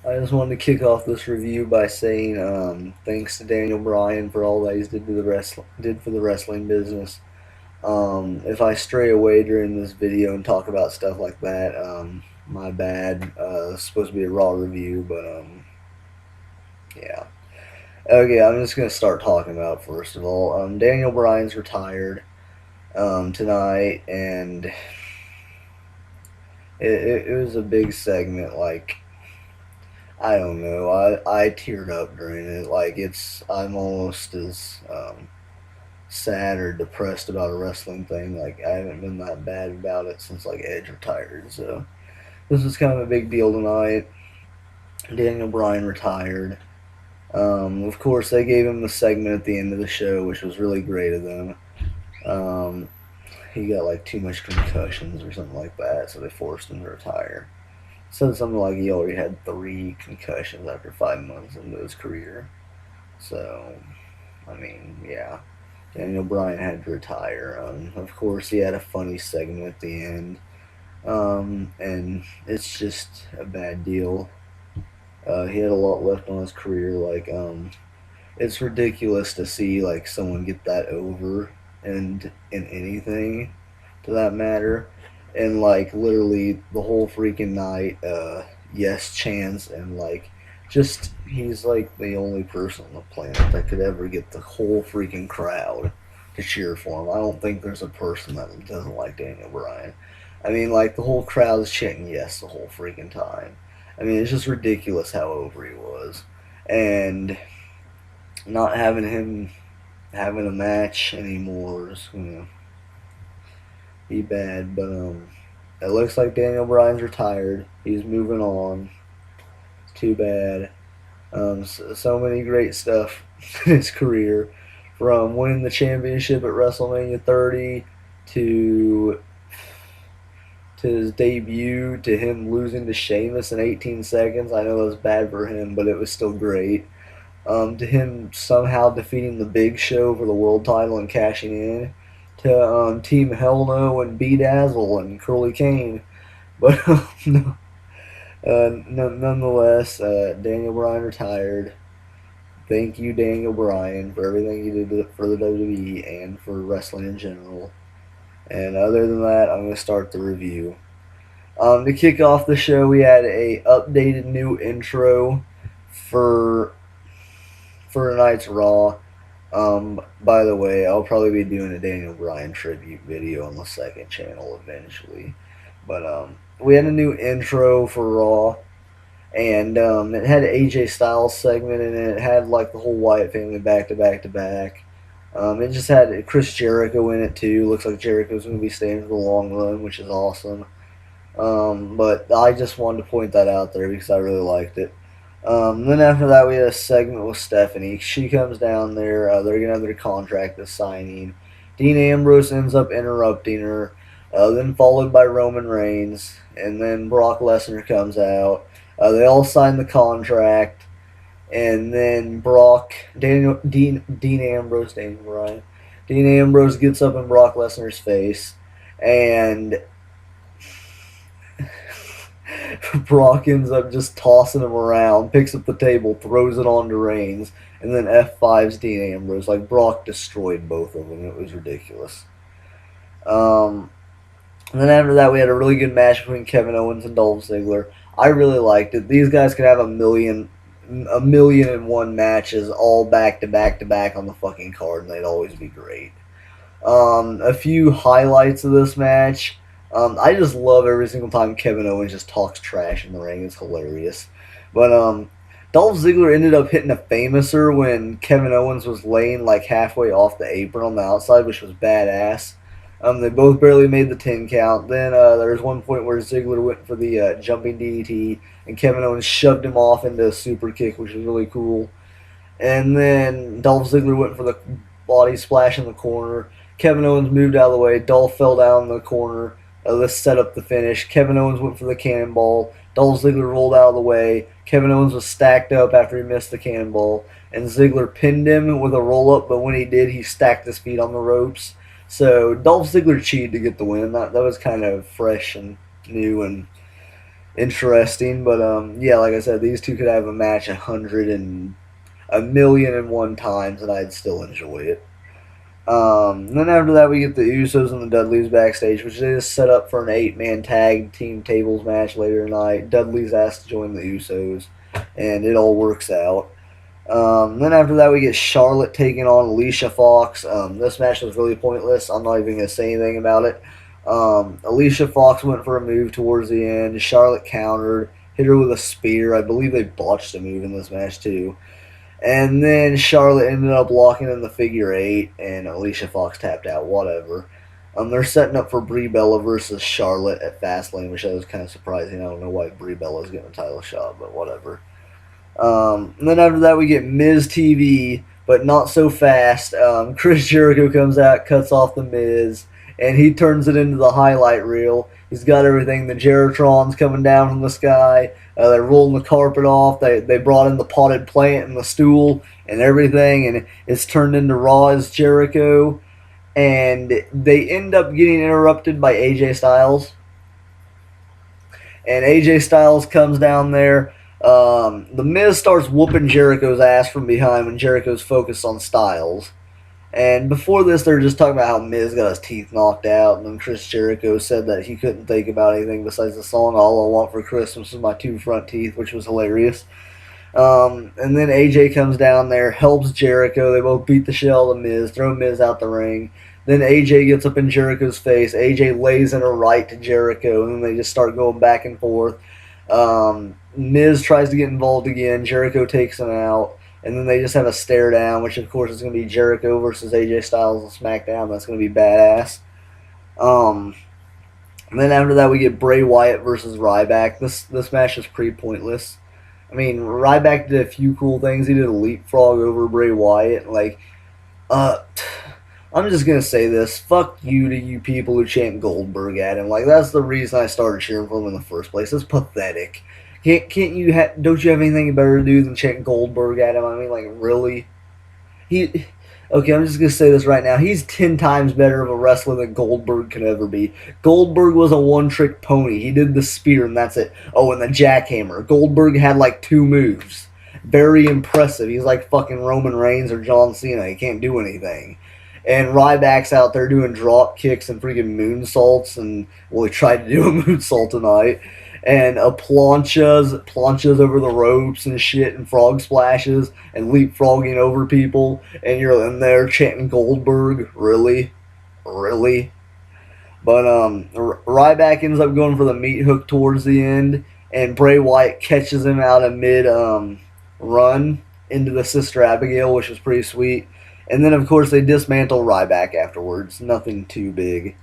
I just wanted to kick off this review by saying thanks to Daniel Bryan for all that he's did for the wrestling business. If I stray away during this video and talk about stuff like that, my bad. It's supposed to be a raw review, but yeah. Okay, I'm just gonna start talking about it first of all. Daniel Bryan's retired tonight, and it was a big segment. Like, I don't know. I teared up during it. Like, I'm almost as sad or depressed about a wrestling thing. Like, I haven't been that bad about it since like Edge retired. So this was kind of a big deal tonight. Daniel Bryan retired. Of course, they gave him the segment at the end of the show, which was really great of them. Um, he got like too much concussions or something like that, so they forced him to retire. Said something like he already had 3 concussions after 5 months into his career. So, I mean, yeah. Daniel Bryan had to retire. Of course, he had a funny segment at the end. And it's just a bad deal. He had a lot left on his career. Like, it's ridiculous to see like someone get that over and in anything, to that matter, and like literally the whole freaking night, yes chants and like just he's like the only person on the planet that could ever get the whole freaking crowd to cheer for him. I don't think there's a person that doesn't like Daniel Bryan. I mean, like the whole crowd is chanting yes the whole freaking time. I mean, it's just ridiculous how over he was, and not having him having a match anymore is gonna be bad. But it looks like Daniel Bryan's retired. He's moving on. It's too bad. So many great stuff in his career, from winning the championship at WrestleMania 30 to his debut to him losing to Sheamus in 18 seconds. I know that was bad for him, but it was still great. To him somehow defeating the Big Show for the world title and cashing in, to Team Hell No and B Dazzle and Curly Kane. But no, nonetheless, Daniel Bryan retired. Thank you, Daniel Bryan, for everything you did for the WWE and for wrestling in general. And other than that, I'm going to start the review. To kick off the show, we had a updated new intro for tonight's Raw. By the way, I'll probably be doing a Daniel Bryan tribute video on the second channel eventually. But we had a new intro for Raw, and it had an AJ Styles segment in it. It had like the whole Wyatt family back to back to back. It just had Chris Jericho in it too. Looks like Jericho's going to be staying for the long run, which is awesome. But I just wanted to point that out there because I really liked it. Then after that, we had a segment with Stephanie. She comes down there. They're going to have their contract this signing. Dean Ambrose ends up interrupting her. Then followed by Roman Reigns. And then Brock Lesnar comes out. They all sign the contract. And then Dean Ambrose, Daniel Bryan. Dean Ambrose gets up in Brock Lesnar's face. And Brock ends up just tossing him around, picks up the table, throws it onto Reigns, and then F5's Dean Ambrose. Like, Brock destroyed both of them. It was ridiculous. Um, and then after that, we had a really good match between Kevin Owens and Dolph Ziggler. I really liked it. These guys could have a million and one matches all back to back to back on the fucking card, and they'd always be great. A few highlights of this match. I just love every single time Kevin Owens just talks trash in the ring. It's hilarious. But Dolph Ziggler ended up hitting a famouser when Kevin Owens was laying like halfway off the apron on the outside, which was badass. They both barely made the 10 count. Then there was one point where Ziggler went for the jumping DDT, and Kevin Owens shoved him off into a super kick, which was really cool. And then Dolph Ziggler went for the body splash in the corner. Kevin Owens moved out of the way. Dolph fell down in the corner. This set up the finish. Kevin Owens went for the cannonball. Dolph Ziggler rolled out of the way. Kevin Owens was stacked up after he missed the cannonball. And Ziggler pinned him with a roll up, but when he did, he stacked his feet on the ropes. So Dolph Ziggler cheated to get the win. That was kind of fresh and new, and interesting. But yeah, like I said, these two could have a match 1,000,000,001 times, and I'd still enjoy it. Then after that, we get the Usos and the Dudleys backstage, which they just set up for an 8-man tag team tables match later tonight. Dudley's asked to join the Usos, and it all works out. Then after that, we get Charlotte taking on Alicia Fox. This match was really pointless. I'm not even going to say anything about it. Alicia Fox went for a move towards the end. Charlotte countered, hit her with a spear. I believe they botched a move in this match, too. And then Charlotte ended up locking in the figure 8, and Alicia Fox tapped out. Whatever. They're setting up for Brie Bella versus Charlotte at Fastlane, which I was kind of surprising. I don't know why Brie Bella's getting a title shot, but whatever. And then after that, we get Miz TV, but not so fast. Chris Jericho comes out, cuts off the Miz, and he turns it into the highlight reel. He's got everything. The Jeritron's coming down from the sky. They're rolling the carpet off. They brought in the potted plant and the stool and everything, and it's turned into Raw as Jericho. And they end up getting interrupted by AJ Styles. And AJ Styles comes down there. The Miz starts whooping Jericho's ass from behind when Jericho's focused on Styles. And before this, they were just talking about how Miz got his teeth knocked out, and then Chris Jericho said that he couldn't think about anything besides the song "All I Want for Christmas Is My Two Front Teeth," which was hilarious. And then AJ comes down there, helps Jericho. They both beat the shit out of the Miz, throw Miz out the ring. Then AJ gets up in Jericho's face. AJ lays in a right to Jericho, and then they just start going back and forth. Miz tries to get involved again. Jericho takes him out. And then they just have a stare down, which of course is going to be Jericho versus AJ Styles on SmackDown. That's going to be badass. And then after that, we get Bray Wyatt versus Ryback. This match is pretty pointless. I mean, Ryback did a few cool things. He did a leapfrog over Bray Wyatt. I'm just going to say this. Fuck you to you people who chant Goldberg at him. That's the reason I started cheering for him in the first place. It's pathetic. Can't you don't you have anything better to do than chant Goldberg at him? I mean, really? Okay, I'm just going to say this right now. He's 10 times better of a wrestler than Goldberg could ever be. Goldberg was a one-trick pony. He did the spear, and that's it. Oh, and the jackhammer. Goldberg had 2 moves. Very impressive. He's like fucking Roman Reigns or John Cena. He can't do anything. And Ryback's out there doing drop kicks and freaking moonsaults, and, well, he tried to do a moonsault tonight. And planchas over the ropes and shit, and frog splashes, and leapfrogging over people, and you're in there chanting Goldberg. Really? But Ryback ends up going for the meat hook towards the end, and Bray Wyatt catches him out of mid run into the Sister Abigail, which was pretty sweet. And then of course they dismantle Ryback afterwards. Nothing too big.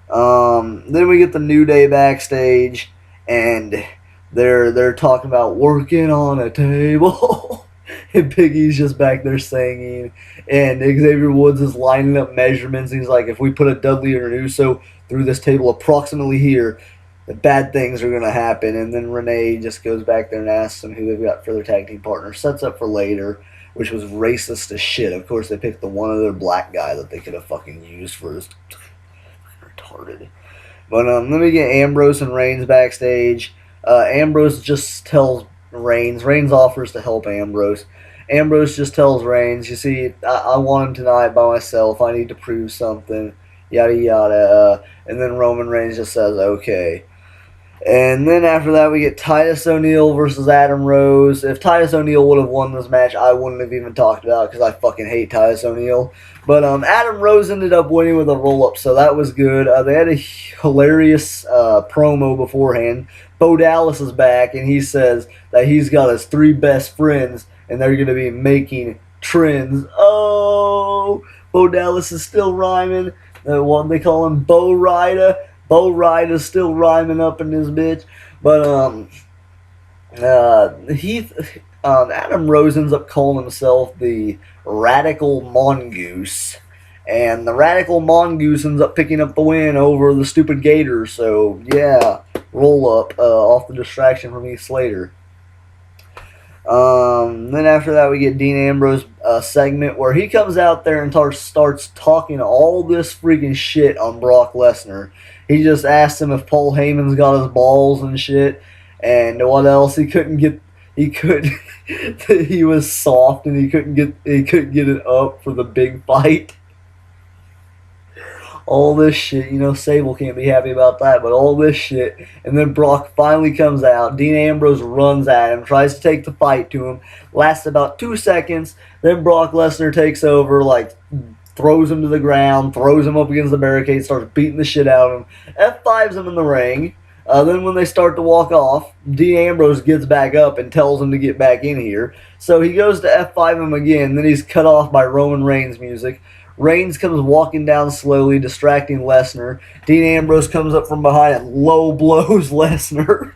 Then we get the New Day backstage. And they're talking about working on a table. And Piggy's just back there singing. And Xavier Woods is lining up measurements. He's like, if we put a Dudley or an Uso through this table approximately here, the bad things are going to happen. And then Renee just goes back there and asks them who they've got for their tag team partner. Sets up for later, which was racist as shit. Of course, they picked the one other black guy that they could have fucking used for his retarded. But then we get Ambrose and Reigns backstage. Ambrose just tells Reigns. Reigns offers to help Ambrose. Ambrose just tells Reigns, you see, I want him tonight by myself. I need to prove something. Yada, yada. And then Roman Reigns just says, okay. And then after that, we get Titus ONeil versus Adam Rose. If Titus ONeil would have won this match, I wouldn't have even talked about it because I fucking hate Titus ONeil. But Adam Rose ended up winning with a roll-up, so that was good. They had a hilarious promo beforehand. Bo Dallas is back, and he says that he's got his 3 best friends, and they're going to be making trends. Oh, Bo Dallas is still rhyming. What they call him, Bo Rida. Bo Rida's still rhyming up in this bitch. But Adam Rose ends up calling himself the Radical Mongoose. And the Radical Mongoose ends up picking up the win over the stupid Gator. So, yeah, roll up off the distraction from Heath Slater. Then after that, we get Dean Ambrose segment where he comes out there and starts talking all this freaking shit on Brock Lesnar. He just asked him if Paul Heyman's got his balls and shit, and what else he couldn't get. He could. He was soft and he couldn't get it up for the big fight. All this shit, Sable can't be happy about that, but all this shit. And then Brock finally comes out. Dean Ambrose runs at him, tries to take the fight to him. Lasts about 2 seconds. Then Brock Lesnar takes over, throws him to the ground, throws him up against the barricade, starts beating the shit out of him. F5s him in the ring. Then when they start to walk off, Dean Ambrose gets back up and tells him to get back in here. So he goes to F5 him again. Then he's cut off by Roman Reigns music. Reigns comes walking down slowly, distracting Lesnar. Dean Ambrose comes up from behind and low blows Lesnar.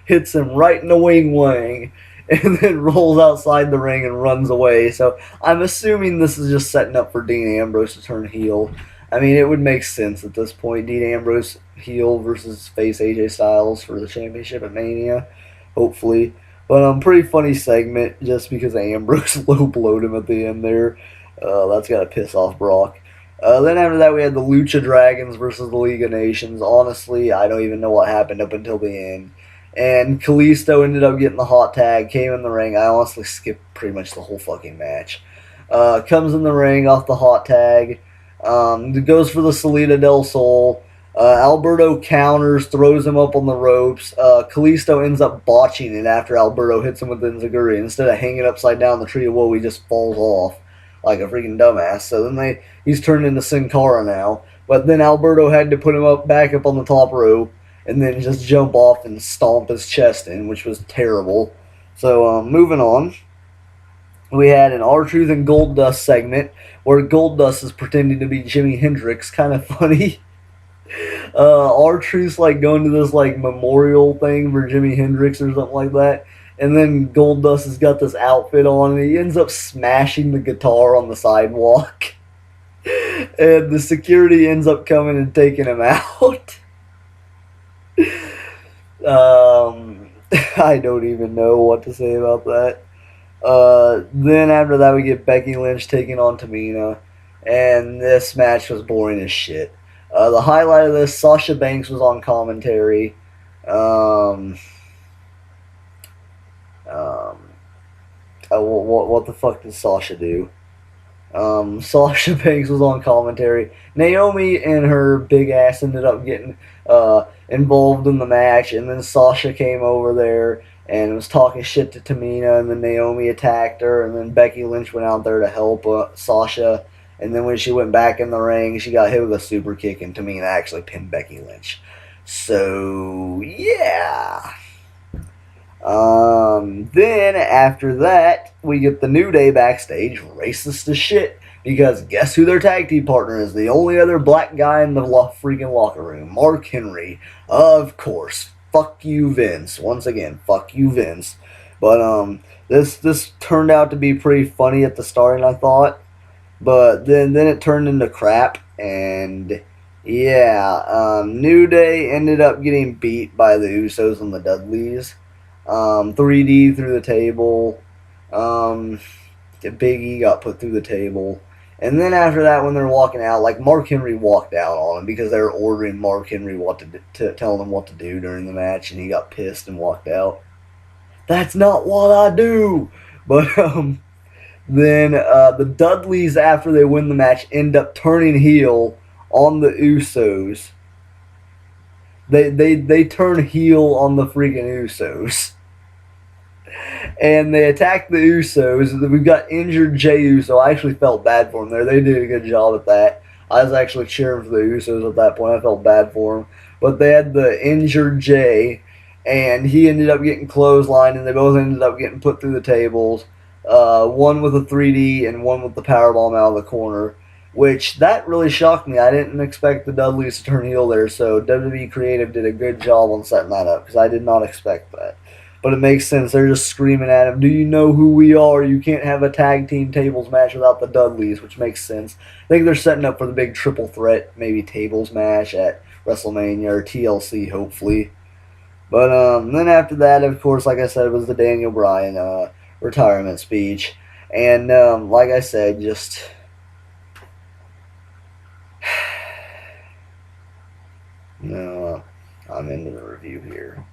Hits him right in the wing, and then rolls outside the ring and runs away. So I'm assuming this is just setting up for Dean Ambrose to turn heel. I mean, it would make sense at this point. Dean Ambrose heel versus face AJ Styles for the championship at Mania, hopefully. But pretty funny segment just because Ambrose low blowed him at the end there. That's got to piss off Brock. Then after that, we had the Lucha Dragons versus the League of Nations. Honestly, I don't even know what happened up until the end. And Kalisto ended up getting the hot tag, came in the ring. I honestly skipped pretty much the whole fucking match. Comes in the ring off the hot tag. Goes for the Salida del Sol. Alberto counters, throws him up on the ropes. Kalisto ends up botching it after Alberto hits him with the Enziguri. Instead of hanging upside down the tree of woe, he just falls off like a freaking dumbass. So then he's turned into Sin Cara now. But then Alberto had to put him back up on the top rope and then just jump off and stomp his chest in, which was terrible. So moving on, we had an R-Truth and Goldust segment where Goldust is pretending to be Jimi Hendrix. Kind of funny. R-Truth's going to this memorial thing for Jimi Hendrix or something like that. And then Goldust has got this outfit on, and he ends up smashing the guitar on the sidewalk. And the security ends up coming and taking him out. I don't even know what to say about that. Then after that, we get Becky Lynch taking on Tamina. And this match was boring as shit. The highlight of this, Sasha Banks was on commentary. What the fuck did Sasha do? Sasha Banks was on commentary. Naomi and her big ass ended up getting involved in the match, and then Sasha came over there and was talking shit to Tamina, and then Naomi attacked her, and then Becky Lynch went out there to help Sasha, and then when she went back in the ring, she got hit with a super kick, and Tamina actually pinned Becky Lynch. So, yeah. Then after that, we get the New Day backstage, racist as shit, because guess who their tag team partner is? The only other black guy in the freaking locker room, Mark Henry. Of course. Fuck you, Vince. Once again, fuck you, Vince. But this turned out to be pretty funny at the starting, I thought. But then it turned into crap, and yeah, New Day ended up getting beat by the Usos and the Dudleys. 3D through the table. Big E got put through the table. And then after that, when they're walking out, Mark Henry walked out on him because they were ordering Mark Henry telling him what to do during the match, and he got pissed and walked out. That's not what I do! But, then the Dudleys, after they win the match, end up turning heel on the Usos. They turn heel on the freaking Usos. And they attack the Usos. We've got injured Jey Uso. I actually felt bad for him there. They did a good job at that. I was actually cheering for the Usos at that point. I felt bad for him. But they had the injured Jey, and he ended up getting clotheslined, and they both ended up getting put through the tables. One with a 3D and one with the powerbomb out of the corner. Which, that really shocked me. I didn't expect the Dudleys to turn heel there, so WWE Creative did a good job on setting that up, because I did not expect that. But it makes sense. They're just screaming at him, do you know who we are? You can't have a tag team tables match without the Dudleys, which makes sense. I think they're setting up for the big triple threat, maybe tables match at WrestleMania or TLC, hopefully. But then after that, of course, like I said, was the Daniel Bryan retirement speech. And like I said, just no, I'm into the review here.